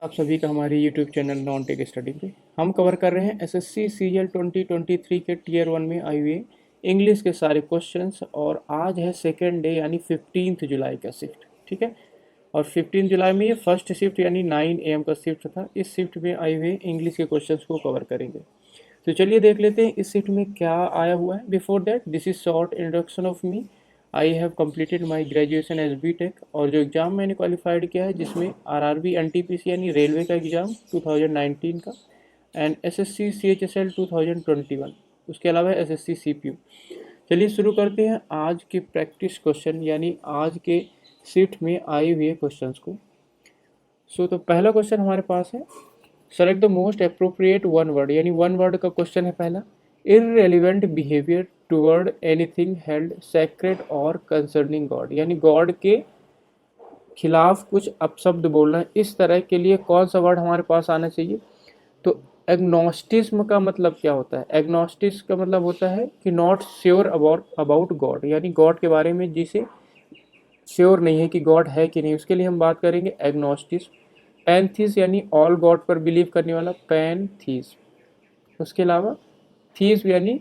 आप सभी का हमारे YouTube channel non tech study पे हम कवर कर रहे हैं एसएससी सीजीएल 2023 के टीयर 1 में आई हुए इंग्लिश के सारे क्वेश्चंस। और आज है सेकेंड डे यानी 15 जुलाई का शिफ्ट, ठीक है। और 15 जुलाई में ये फर्स्ट शिफ्ट यानी 9 AM का शिफ्ट था। इस शिफ्ट में आए हुए इंग्लिश के क्वेश्चंस को कवर करेंगे। तो चलिए देख लेते हैं इस शिफ्ट में क्या आया हुआ है। Before that this is short introduction of me. I have completed my graduation as BTech. और जो एग्ज़ाम मैंने क्वालिफाइड किया है जिसमें आरआरबी एनटीपीसी यानी रेलवे का एग्ज़ाम 2019 का, एंड एसएससी सीएचएसएल 2021, उसके अलावा एसएससी सीपीयू। चलिए शुरू करते हैं आज के प्रैक्टिस क्वेश्चन यानी आज के शिफ्ट में आए हुए क्वेश्चंस को। तो पहला क्वेश्चन हमारे पास है, select the most appropriate one word, यानी वन वर्ड का क्वेश्चन है पहला। Irrelevant behaviour toward anything held sacred और कंसर्निंग गॉड, यानी गॉड के खिलाफ कुछ अपशब्द बोलना है, इस तरह के लिए कौन सा वर्ड हमारे पास आना चाहिए। तो एग्नोस्टिज्म का मतलब क्या होता है? एग्नोस्टिस का मतलब होता है कि नॉट श्योर अबाउट गॉड, यानी गॉड के बारे में जिसे श्योर नहीं है कि गॉड है कि नहीं, उसके लिए हम बात करेंगे एग्नोस्टिस। पैंथीस यानी ऑल गॉड पर बिलीव करने वाला, पैंथीस। उसके अलावा थीस यानी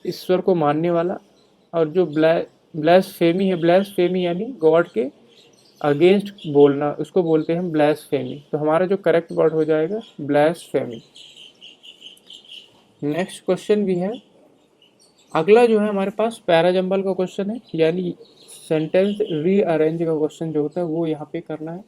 ईश्वर को मानने वाला। और जो ब्लैसफेमी है, ब्लैसफेमी यानी गॉड के अगेंस्ट बोलना, उसको बोलते हैं ब्लैसफेमी। तो हमारा जो करेक्ट वर्ड हो जाएगा ब्लैसफेमी। नेक्स्ट क्वेश्चन भी है। अगला जो है हमारे पास पैराजंबल का क्वेश्चन है, यानी सेंटेंस रीअरेंज का क्वेश्चन जो होता है वो यहाँ पे करना है,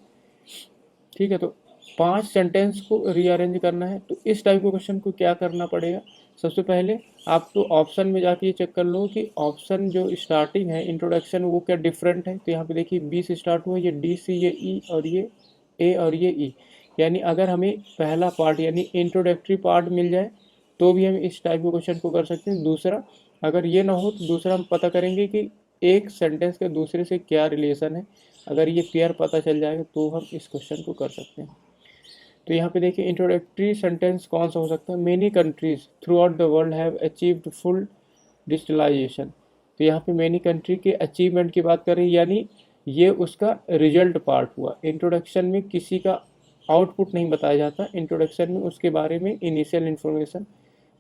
ठीक है। तो 5 सेंटेंस को रीअरेंज करना है। तो इस टाइप के क्वेश्चन को क्या करना पड़ेगा? सबसे पहले आप तो ऑप्शन में जाके ये चेक कर लो कि ऑप्शन जो स्टार्टिंग है इंट्रोडक्शन वो क्या डिफरेंट है। तो यहाँ पे देखिए बी से स्टार्ट हुआ, ये डी सी, ये ई, और ये ए, और ये ई। यानी अगर हमें पहला पार्ट यानी इंट्रोडक्टरी पार्ट मिल जाए तो भी हम इस टाइप के क्वेश्चन को कर सकते हैं। दूसरा, अगर ये ना हो तो दूसरा हम पता करेंगे कि एक सेंटेंस के दूसरे से क्या रिलेशन है। अगर ये पेयर पता चल जाएगा तो हम इस क्वेश्चन को कर सकते हैं। तो यहाँ पे देखिए इंट्रोडक्टरी सेंटेंस कौन सा हो सकता है? Many countries throughout the world have achieved full digitalisation. तो यहाँ पे मेनी कंट्री के अचीवमेंट की बात करें, यानी ये उसका रिजल्ट पार्ट हुआ। इंट्रोडक्शन में किसी का आउटपुट नहीं बताया जाता, इंट्रोडक्शन में उसके बारे में इनिशियल इन्फॉर्मेशन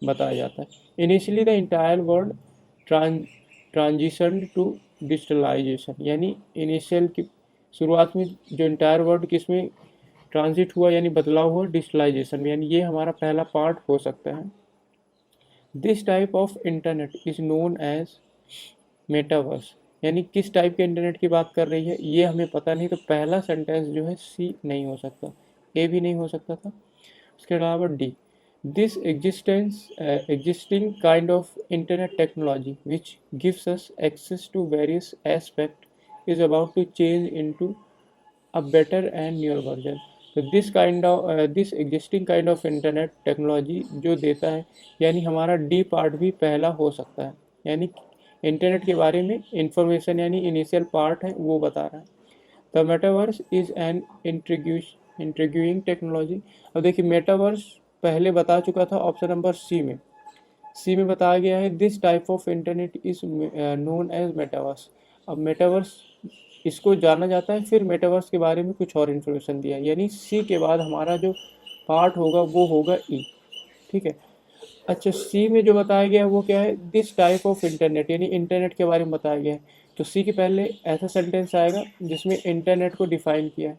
बताया जाता है। Initially the entire world transition to digitalisation, यानी इनिशियल की शुरुआत में जो इंटायर वर्ल्ड किसमें ट्रांजिट हुआ यानी बदलाव हुआ, डिजिटलाइजेशन में, यानी ये हमारा पहला पार्ट हो सकता है। This type of internet is known as metaverse, यानी किस टाइप के इंटरनेट की बात कर रही है ये हमें पता नहीं। तो पहला सेंटेंस जो है सी नहीं हो सकता, ए भी नहीं हो सकता था। उसके अलावा D, this existing kind of internet technology which gives us access to various aspects is about to change into a better and newer version। तो this existing kind of internet technology जो देता है, यानी हमारा डी पार्ट भी पहला हो सकता है, यानी इंटरनेट के बारे में इंफॉर्मेशन यानी इनिशियल पार्ट है वो बता रहा है। The metaverse is an intriguing technology. अब देखिए मेटावर्स पहले बता चुका था ऑप्शन नंबर सी में, सी में बताया गया है this type of internet is known as metaverse. अब मेटावर्स इसको जाना जाता है, फिर मेटावर्स के बारे में कुछ और इन्फॉर्मेशन दिया है, यानी सी के बाद हमारा जो पार्ट होगा वो होगा ई, ठीक है। अच्छा, सी में जो बताया गया है वो क्या है? दिस टाइप ऑफ इंटरनेट, यानी इंटरनेट के बारे में बताया गया है। तो सी के पहले ऐसा सेंटेंस आएगा जिसमें इंटरनेट को डिफाइन किया है।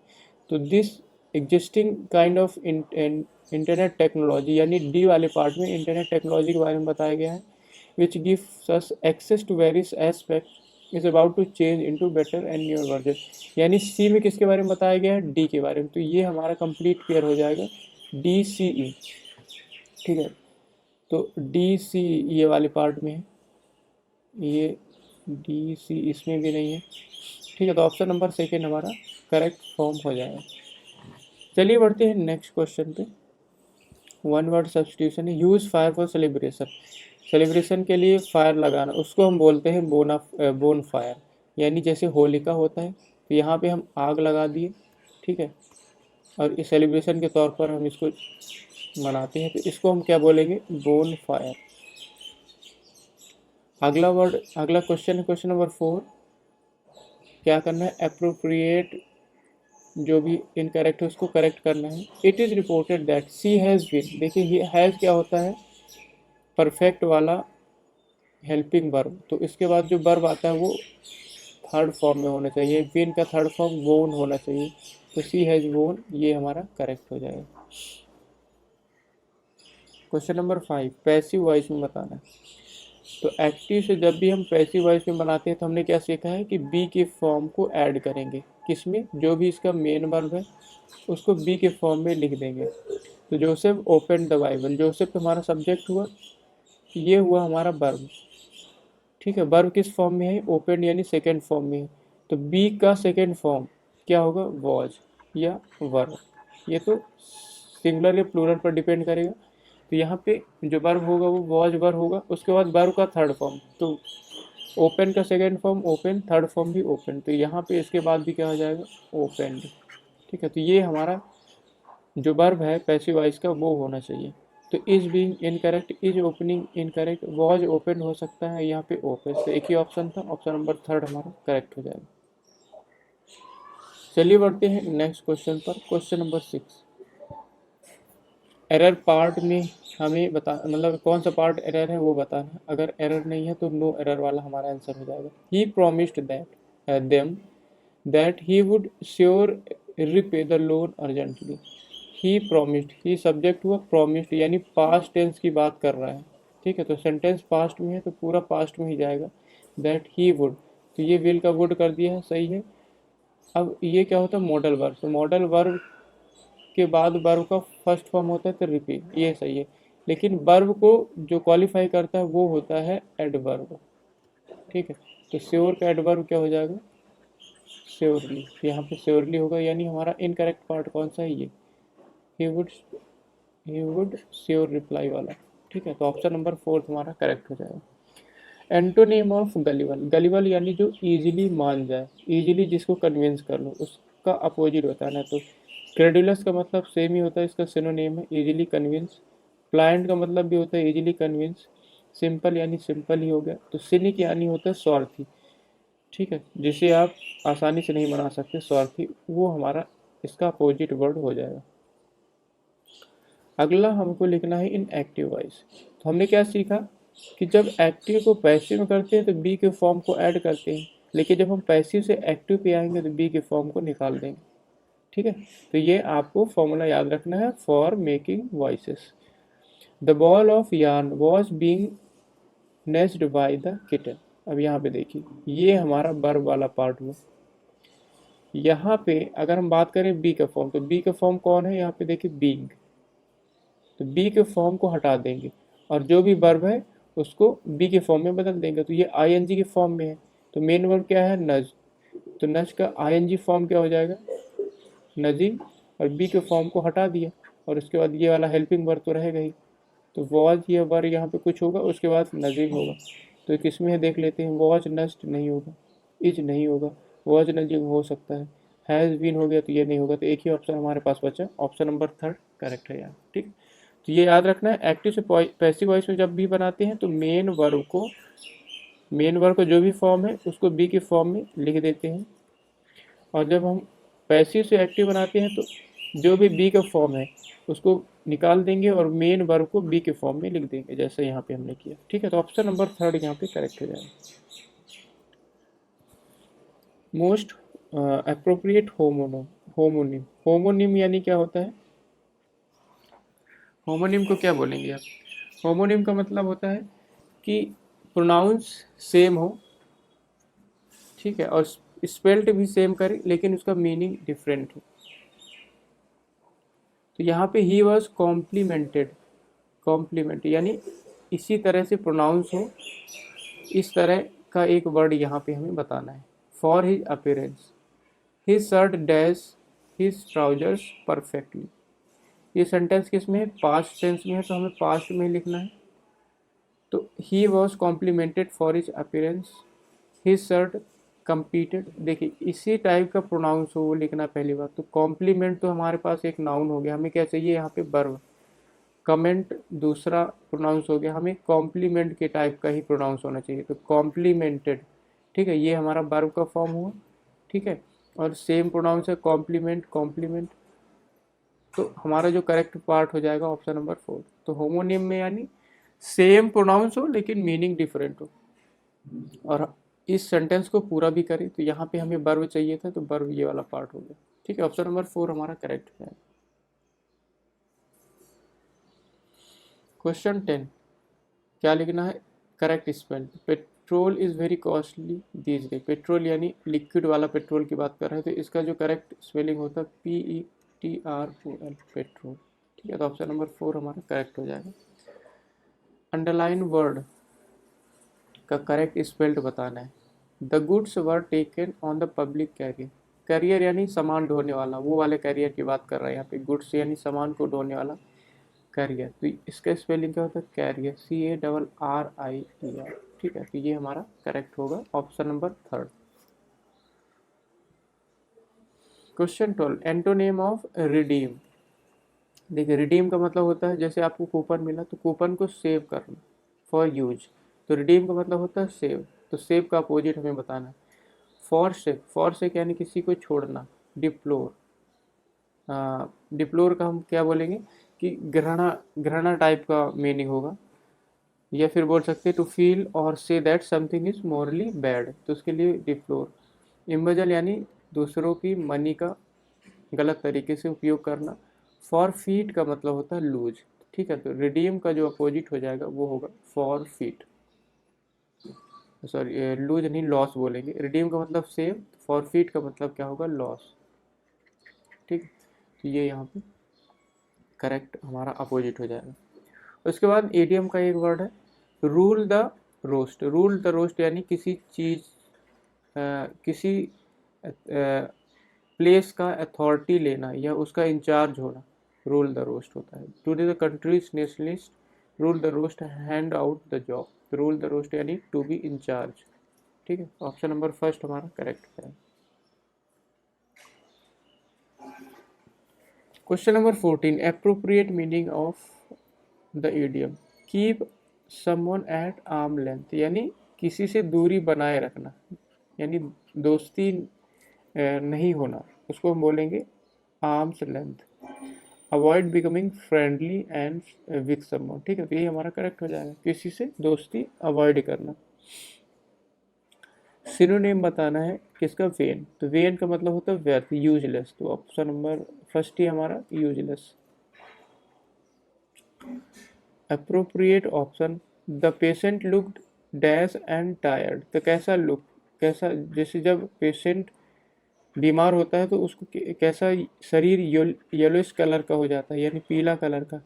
तो this existing kind of internet technology, यानी डी वाले पार्ट में इंटरनेट टेक्नोलॉजी के बारे में बताया गया है, which gives us access to various aspect is about to change into better and newer version. यानी सी में किसके बारे में बताया गया है? डी के बारे में। तो ये हमारा कंप्लीट क्लियर हो जाएगा, डी सी ई, ठीक है। तो डी सी ये वाले पार्ट में है, ये डी सी इसमें भी नहीं है, ठीक है। तो ऑप्शन नंबर सेकेंड हमारा करेक्ट फॉर्म हो जाएगा। चलिए बढ़ते हैं नेक्स्ट क्वेश्चन पे। वन वर्ड सब्सटीट्यूशन है, use fire for celebration. Celebration के लिए फायर लगाना, उसको हम बोलते हैं बोन फायर, यानी जैसे होलिका होता है तो यहाँ पे हम आग लगा दिए, ठीक है, और इस सेलिब्रेशन के तौर पर हम इसको मनाते हैं, तो इसको हम क्या बोलेंगे? Bone fire. अगला क्वेश्चन है क्वेश्चन नंबर 4। क्या करना है? अप्रोप्रिएट जो भी इनकरेक्ट है उसको करेक्ट करना है। It is reported that C has been, देखिए ये हैज़ क्या होता है, परफेक्ट वाला हेल्पिंग वर्ब, तो इसके बाद जो वर्ब आता है वो थर्ड फॉर्म में होना चाहिए, बीन का थर्ड फॉर्म वोन होना चाहिए, तो सी हैज़ वोन, ये हमारा करेक्ट हो जाएगा। क्वेश्चन नंबर 5, पैसिव वॉइस में बताना है। तो एक्टिव से जब भी हम पैसिव वॉइस में बनाते हैं तो हमने क्या सीखा है कि बी के फॉर्म को ऐड करेंगे, किसमें, जो भी इसका मेन वर्ब है उसको बी के फॉर्म में लिख देंगे। तो Joseph open the Bible, Joseph हमारा सब्जेक्ट हुआ, ये हुआ हमारा वर्ब, ठीक है। वर्ब किस फॉर्म में है, ओपन यानी सेकेंड फॉर्म में है, तो बी का सेकेंड फॉर्म क्या होगा, वॉज या वर्ब, ये तो सिंगुलर या प्लूरल पर डिपेंड करेगा। तो यहाँ पे जो वर्ब होगा वो वॉज वर्ब होगा, उसके बाद वर्ब का थर्ड फॉर्म, तो ओपन का second form open, third form भी ओपन, तो यहाँ पे इसके बाद भी क्या हो जाएगा, ओपन, ठीक है। तो ये हमारा जो वर्ब है पैसिव वॉइस का वो होना चाहिए। तो is being incorrect, is opening incorrect, was open हो सकता है, यहाँ पे ओपन, तो एक ही ऑप्शन था, ऑप्शन नंबर थर्ड हमारा करेक्ट हो जाएगा। चलिए बढ़ते हैं नेक्स्ट क्वेश्चन पर। क्वेश्चन नंबर 6, एरर पार्ट में हमें बता, मतलब कौन सा पार्ट एरर है वो बताना है। अगर एरर नहीं है तो नो एरर वाला हमारा आंसर हो जाएगा। He promised that them that he would sure repay the loan urgently. He promised, he subject हुआ, प्रोमिस्ड यानी पास्ट टेंस की बात कर रहा है, ठीक है। तो सेंटेंस पास्ट में है तो पूरा पास्ट में ही जाएगा। दैट ही वुड, तो ये विल का वुड कर दिया है, सही है। अब ये क्या होता है, मॉडल वर्ब, तो मॉडल वर्ब के बाद वर्ब का फर्स्ट फॉर्म होता है तो रिपीट, ये सही है। लेकिन वर्ब को जो क्वालिफाई करता है वो होता है एडवर्ब, ठीक है। तो श्योर का एडवर्ब क्या हो जाएगा, श्योरली, यहाँ पे श्योरली होगा, यानी हमारा इनकरेक्ट पार्ट कौन सा है, ये he would, he would sure reply वाला, ठीक है। तो ऑप्शन नंबर 4 हमारा करेक्ट हो जाएगा। एंटोनिम ऑफ गलिबल, गलिबल यानी जो इजीली मान जाए, इजीली जिसको कन्विंस कर लो, उसका अपोजिट होता है ना। तो क्रेडुलस का मतलब सेम ही होता है, इसका सिनोनिम है इजीली कन्विंस। प्लायंट का मतलब भी होता है इजीली कन्विंस। सिंपल यानी सिंपल ही हो गया। तो सिनिक यानी होता है स्वार्थी, ठीक है, जिसे आप आसानी से नहीं बना सकते, स्वार्थी, वो हमारा इसका अपोजिट वर्ड हो जाएगा। अगला हमको लिखना है इन एक्टिव वॉइस। तो हमने क्या सीखा कि जब एक्टिव को पैसिव में करते हैं तो बी के फॉर्म को ऐड करते हैं, लेकिन जब हम पैसिव से एक्टिव पे आएंगे तो बी के फॉर्म को निकाल देंगे, ठीक है। तो ये आपको फॉर्मूला याद रखना है for making voices. The ball of yarn was being nursed by the kitten. अब यहाँ पे देखिए, ये हमारा वर्ब वाला पार्ट हुआ। यहाँ पे अगर हम बात करें बी का फॉर्म, तो बी का फॉर्म कौन है, यहाँ पे देखिए बीइंग, तो बी के फॉर्म को हटा देंगे और जो भी वर्ब है उसको बी के फॉर्म में बदल देंगे। तो ये आईएनजी के फॉर्म में है, तो मेन वर्ब क्या है, नज, तो नज का आईएनजी फॉर्म क्या हो जाएगा, नजिंग, और बी के फॉर्म को हटा दिया और उसके बाद ये वाला हेल्पिंग वर्ब तो रहेगा ही। तो वॉज या वर यहाँ पे कुछ होगा, उसके बाद नजिंग होगा। तो किस में है देख लेते हैं, वॉज नस्ट नहीं होगा, इज नहीं होगा, वॉज नजिंग हो सकता है, हैज़ बीन हो गया तो ये नहीं होगा। तो एक ही ऑप्शन हमारे पास बचा, ऑप्शन नंबर थर्ड करेक्ट है यार, ठीक। तो ये याद रखना है, एक्टिव से पैसिव वॉइस में जब भी बनाते हैं तो मेन वर्ब को जो भी फॉर्म है उसको बी के फॉर्म में लिख देते हैं, और जब हम पैसिव से एक्टिव बनाते हैं तो जो भी बी का फॉर्म है उसको निकाल देंगे और मेन वर्ब को बी के फॉर्म में लिख देंगे, जैसे यहाँ पे हमने किया, ठीक है। तो ऑप्शन नंबर थर्ड यहाँ पे करेक्ट हो जाएगा। Most appropriate homonym, homonym, homonym यानी क्या होता है, होमोनिम को क्या बोलेंगे आप, होमोनिम का मतलब होता है कि प्रोनाउंस सेम हो, ठीक है, और स्पेल्ड भी सेम करे लेकिन उसका मीनिंग डिफरेंट हो। तो यहाँ पे ही वॉज कॉम्प्लीमेंटेड, कॉम्प्लीमेंट यानी इसी तरह से प्रोनाउंस हो, इस तरह का एक वर्ड यहाँ पे हमें बताना है। For his appearance, his shirt dash his trousers perfectly, ये सेंटेंस किस में है, पास्ट टेंस में है, तो हमें पास्ट में लिखना है। तो he was complimented for his appearance, his shirt competed, देखिए इसी टाइप का प्रोनाउंस हो वो लिखना पहली बात। तो कॉम्प्लीमेंट तो हमारे पास एक नाउन हो गया, हमें क्या चाहिए यहाँ पे वर्ब। कमेंट दूसरा प्रोनाउंस हो गया, हमें कॉम्प्लीमेंट के टाइप का ही प्रोनाउंस होना चाहिए, तो कॉम्प्लीमेंटेड, ठीक है, ये हमारा वर्ब का फॉर्म हुआ, ठीक है। और सेम प्रोनाउंस है कॉम्प्लीमेंट, कॉम्प्लीमेंट। तो हमारा जो करेक्ट पार्ट हो जाएगा ऑप्शन नंबर 4। तो होमोनिम में यानी सेम प्रोनाउंस हो लेकिन मीनिंग डिफरेंट हो। और इस सेंटेंस को पूरा भी करें तो यहाँ पे हमें वर्ब चाहिए था, तो वर्ब ये वाला पार्ट हो गया। ठीक है, ऑप्शन नंबर 4 हमारा करेक्ट है। क्वेश्चन 10, क्या लिखना है? Correct spell. Petrol is very costly these day. Petrol यानी लिक्विड वाला पेट्रोल की बात कर रहे हैं, तो इसका जो करेक्ट स्पेलिंग होता है PETROL, पेट्रोल। ठीक है, तो ऑप्शन नंबर 4 हमारा करेक्ट हो जाएगा। अंडरलाइन वर्ड का करेक्ट स्पेल्ड बताना है। The goods were taken on the public carrier. Carrier यानी सामान ढोने वाला, वो वाले कैरियर की बात कर रहे हैं यहाँ पे। गुड्स यानी सामान को ढोने वाला कैरियर, तो इसका स्पेलिंग क्या होता है? Carrier, CARRIER। ठीक है, तो ये हमारा करेक्ट होगा option number 3। Question 12, antonym of redeem. देखिए, रिडीम का मतलब होता है जैसे आपको कूपन मिला तो कूपन को सेव करना, फॉर यूज। तो रिडीम का मतलब होता है सेव, तो सेव का अपोजिट हमें बताना है। फॉरसेक, फॉरसेक यानी किसी को छोड़ना। डिप्लोर, डिप्लोर का हम क्या बोलेंगे कि घृणा, घृणा टाइप का मीनिंग होगा। या फिर बोल सकते हैं टू फील और say that something is morally bad, तो उसके लिए डिप्लोर। इम्बजल यानी दूसरों की मनी का गलत तरीके से उपयोग करना। फॉर फीट का मतलब होता है लूज। ठीक है, तो रिडीम का जो अपोजिट हो जाएगा वो होगा फॉर फीट। सॉरी, लूज नहीं, लॉस बोलेंगे। रिडीम का मतलब सेव, फॉर फीट का मतलब क्या होगा? लॉस। ठीक, तो ये यहाँ पे करेक्ट हमारा अपोजिट हो जाएगा। उसके बाद एडीएम का एक वर्ड है rule the roast. Rule the roast यानी किसी चीज, किसी प्लेस का अथॉरिटी लेना या उसका इंचार्ज होना, रूल द रोस्ट होता है। Today the countries nationalist rule the roast hand out the job. Rule the roast यानी टू बी इंचार्ज। ठीक है, ऑप्शन नंबर फर्स्ट हमारा करेक्ट है। Question number 14, appropriate meaning of the idiom. Keep someone eight arm length यानी किसी से दूरी बनाए रखना, यानी दोस्ती नहीं होना, उसको हम बोलेंगे arms length. Avoid becoming friendly and with someone. ठीक है, तो ये हमारा करेक्ट हो जाएगा, किसी से दोस्ती अवॉइड करना। सिनोनिम बताना है किसका? वेन। तो वेन का मतलब होता है व्यर्थ, यूजलेस। तो ऑप्शन नंबर फर्स्ट ही हमारा useless. Appropriate option, the patient looked dash and tired. तो कैसा लुक, कैसा, जैसे जब पेशेंट बीमार होता है तो उसको कैसा शरीर येलोइश कलर का हो जाता है, यानी पीला कलर का।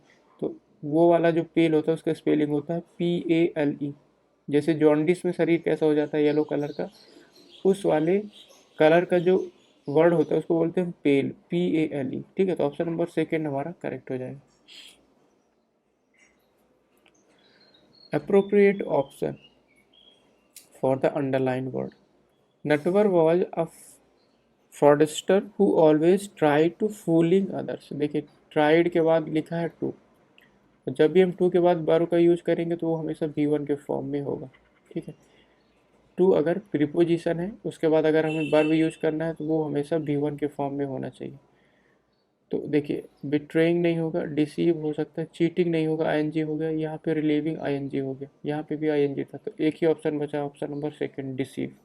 तो वो वाला जो पेल होता है उसका स्पेलिंग होता है PALE। जैसे जॉन्डिस में शरीर कैसा हो जाता है येलो कलर का, उस वाले कलर का जो वर्ड होता है उसको बोलते हैं पेल, PALE। ठीक है, तो ऑप्शन नंबर सेकेंड हमारा करेक्ट हो जाएगा। Appropriate option for the underline word, Natwar was a fraudster who always try to fooling others. देखिए, ट्राइड के बाद लिखा है टू, तो जब भी हम टू के बाद वर्ब का यूज करेंगे तो वो हमेशा V1 के फॉर्म में होगा। ठीक है, टू अगर प्रीपोजिशन है उसके बाद अगर हमें वर्ब यूज करना है तो वो हमेशा V1 के फॉर्म में होना चाहिए। तो देखिए, बिट्रेइंग नहीं होगा, डिसीव हो सकता है, चीटिंग नहीं होगा, ING हो गया, यहाँ पे रिलीविंग ING हो गया, यहाँ पे भी ING था, तो एक ही ऑप्शन बचा, option number second, deceive.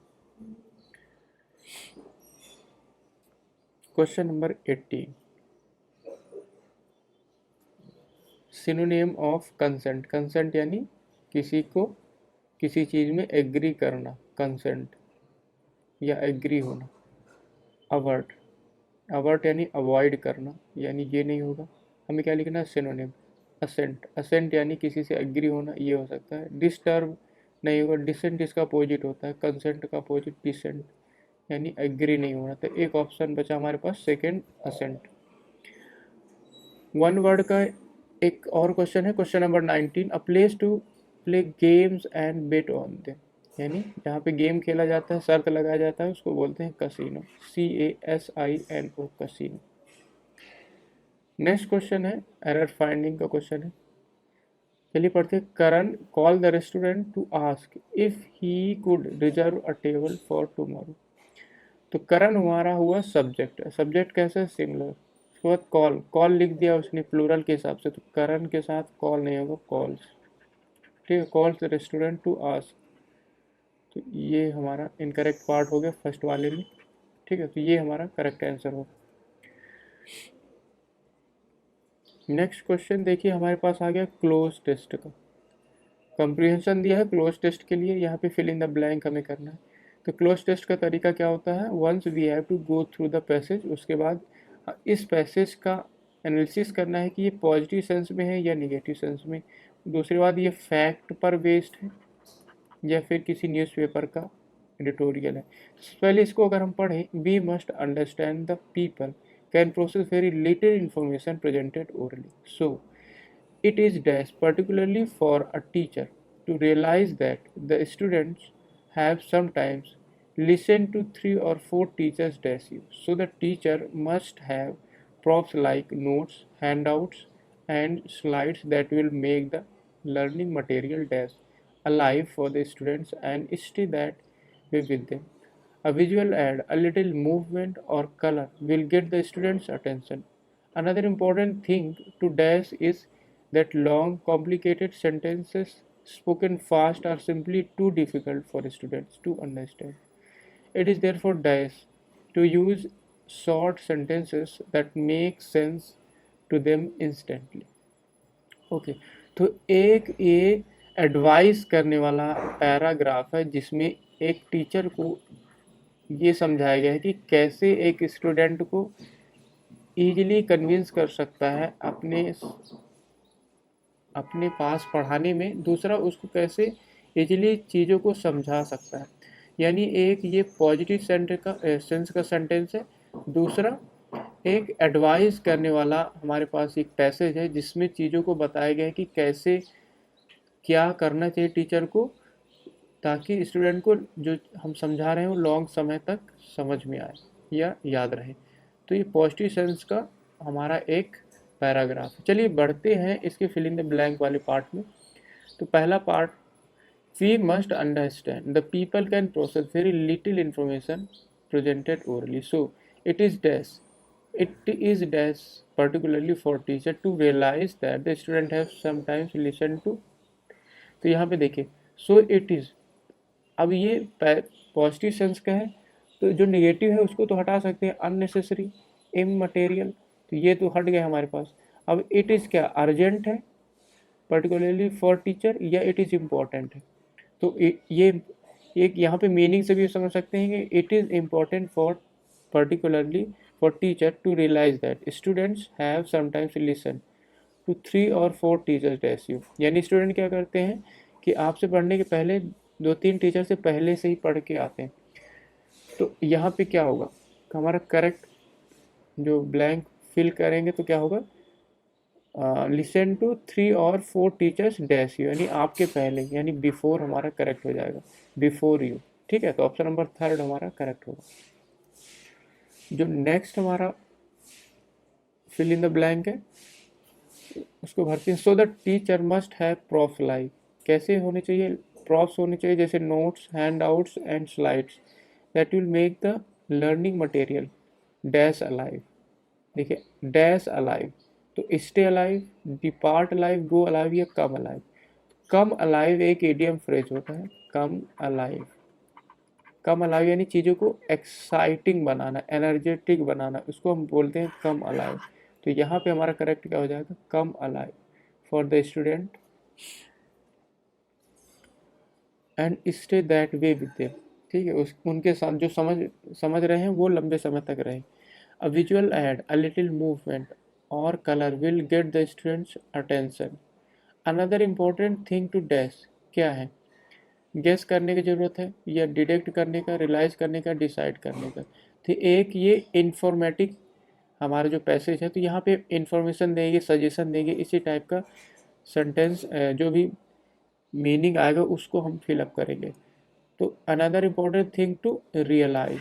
Question number 18, synonym of consent. Consent यानी किसी को किसी चीज़ में एग्री करना, कंसेंट या एग्री होना। अवर्ट, अवर्ट यानी अवॉइड करना, यानी ये नहीं होगा, हमें क्या लिखना है? सिनोनिम। असेंट, असेंट यानी किसी से एग्री होना, ये हो सकता है। डिस्टर्ब नहीं होगा, डिसेंट इसका अपोजिट होता है, कंसेंट का अपोजिट डिसेंट, यानी एग्री नहीं होना। तो एक ऑप्शन बचा हमारे पास सेकेंड, असेंट। वन वर्ड का एक और क्वेश्चन है, question number 19, a place to play games and bet on them. यानी जहाँ पे गेम खेला जाता है, शर्त लगाया जाता है, उसको बोलते हैं casino, CASINO, casino. Next question है एरर फाइंडिंग का क्वेश्चन है। चलिए पढ़ते हैं। Karan call the restaurant to ask if he could reserve a table for tomorrow. तो करण हमारा हुआ सब्जेक्ट, सब्जेक्ट कैसे सिंगुलर। उसके बाद कॉल, कॉल लिख दिया उसने प्लूरल के हिसाब से, तो करण के साथ कॉल नहीं होगा, कॉल्स। ठीक है, कॉल्स रेस्टोरेंट टू आस्क। तो ये हमारा इनकरेक्ट पार्ट हो गया फर्स्ट वाले में। ठीक है, तो ये हमारा करेक्ट आंसर होगा। नेक्स्ट क्वेश्चन देखिए, हमारे पास आ गया क्लोज टेस्ट का। कंप्रीहेंशन दिया है क्लोज टेस्ट के लिए, यहाँ पे फिल इन द ब्लैंक हमें करना है। तो क्लोज टेस्ट का तरीका क्या होता है, once we have to go through the passage, उसके बाद इस पैसेज का एनालिसिस करना है कि ये पॉजिटिव सेंस में है या निगेटिव सेंस में। दूसरी बात, ये फैक्ट पर बेस्ड है या फिर किसी न्यूज़पेपर का एडिटोरियल है। पहले इसको अगर हम पढ़ें, we must understand the people can process very little information presented orally, so it is dash particularly for a teacher to realize that the students have sometimes listened to 3 or 4 teachers dash you. So the teacher must have props like notes, handouts, and slides that will make the learning material dash alive for the students and stay that way with them. A visual ad, a little movement or color will get the students' attention. Another important thing to dash is that long, complicated sentences spoken fast are simply too difficult for students to understand. It is therefore dash to use short sentences that make sense to them instantly. Okay, तो एक ये advice करने वाला paragraph है जिसमें एक teacher को ये समझाया गया है कि कैसे एक स्टूडेंट को ईजिली कन्विंस कर सकता है अपने पास पढ़ाने में, दूसरा उसको कैसे इजीली चीज़ों को समझा सकता है। यानी एक ये पॉजिटिव सेंस का सेंटेंस है, दूसरा एक एडवाइस करने वाला हमारे पास एक पैसेज है जिसमें चीज़ों को बताया गया है कि कैसे क्या करना चाहिए टीचर को, ताकि स्टूडेंट को जो हम समझा रहे हैं वो लॉन्ग समय तक समझ में आए या याद रहे। तो ये पॉजिटिव सेंस का हमारा एक पैराग्राफ है। चलिए बढ़ते हैं इसके फिल इन द ब्लैंक वाले पार्ट में। तो पहला part, we must understand the people can process very little information presented orally, so it is dash it is dash particularly for teacher to realize that the student have sometimes listened to। तो यहाँ पे देखिए, सो it is, अब ये positive sense का है, तो जो निगेटिव है उसको तो हटा सकते हैं, अननेसेसरी, इमटेरियल, तो ये तो हट गया हमारे पास। अब इट इज़ क्या, अर्जेंट है पर्टिकुलरली फॉर टीचर या इट इज़ इम्पॉर्टेंट है। तो ये एक यहाँ पे मीनिंग से भी समझ सकते हैं कि it is important for particularly for teacher to realize that students have sometimes listen to 3 or 4 teachers dash you. यानी स्टूडेंट क्या करते हैं कि आपसे पढ़ने के पहले 2-3 टीचर से पहले से ही पढ़ के आते हैं। तो यहाँ पे क्या होगा, हमारा करेक्ट जो ब्लैंक फिल करेंगे तो क्या होगा, listen to 3 or 4 teachers dash you, यानी आपके पहले, यानी बिफोर हमारा करेक्ट हो जाएगा, बिफोर यू। ठीक है, तो ऑप्शन नंबर 3 हमारा करेक्ट होगा। जो नेक्स्ट हमारा फिल इन द ब्लैंक है उसको भरते हैं। So the teacher must have props like, कैसे होने चाहिए, प्रॉप्स होने चाहिए जैसे notes, hand outs and slides that will make the learning material dash alive. देखिए, डैश अलाइव, तो स्टे अलाइव, डिपार्ट अलाइव, गो अलाइव या कम अलाइव। कम अलाइव एक इडियम फ्रेज होता है, कम अलाइव। कम अलाइव यानी चीज़ों को एक्साइटिंग बनाना, एनर्जेटिक बनाना, उसको हम बोलते हैं कम अलाइव। तो यहाँ पे हमारा करेक्ट क्या हो जाएगा, कम alive for the student and stay that way with them. ठीक है, उनके साथ जो समझ रहे हैं वो लंबे समय तक रहे। A visual aid, a little movement और colour will get the students attention. Another important thing to dash क्या है, गेस करने की ज़रूरत है या डिटेक्ट करने का, रियलाइज़ करने का, डिसाइड करने का। तो एक ये इन्फॉर्मेटिक हमारा जो पैसेज है, तो यहाँ पे इंफॉर्मेशन देंगे, सजेशन देंगे, इसी टाइप का सेंटेंस जो भी मीनिंग आएगा उसको हम फिलअप करेंगे। तो another important thing to realize,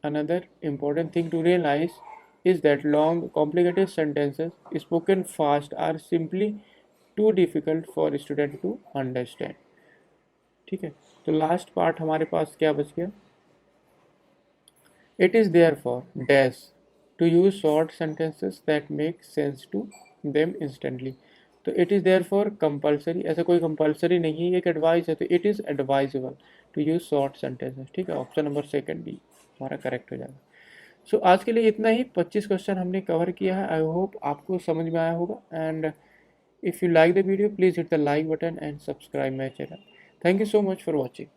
another important thing to realize is that long complicated sentences spoken fast are simply too difficult for student to understand। ठीक है, तो लास्ट पार्ट हमारे पास क्या बच गया, it is there for dash to use short sentences that make sense to them instantly. तो it is there for compulsory, ऐसा कोई कंपल्सरी नहीं है, एक एडवाइस है, तो it is advisable to use short sentences. ठीक है, ऑप्शन नंबर सेकंड डी हमारा करेक्ट हो जाएगा। सो आज के लिए इतना ही, 25 क्वेश्चन हमने कवर किया है। आई होप आपको समझ में आया होगा। And if you like the video please hit the like button and subscribe my channel. Thank you so much for watching.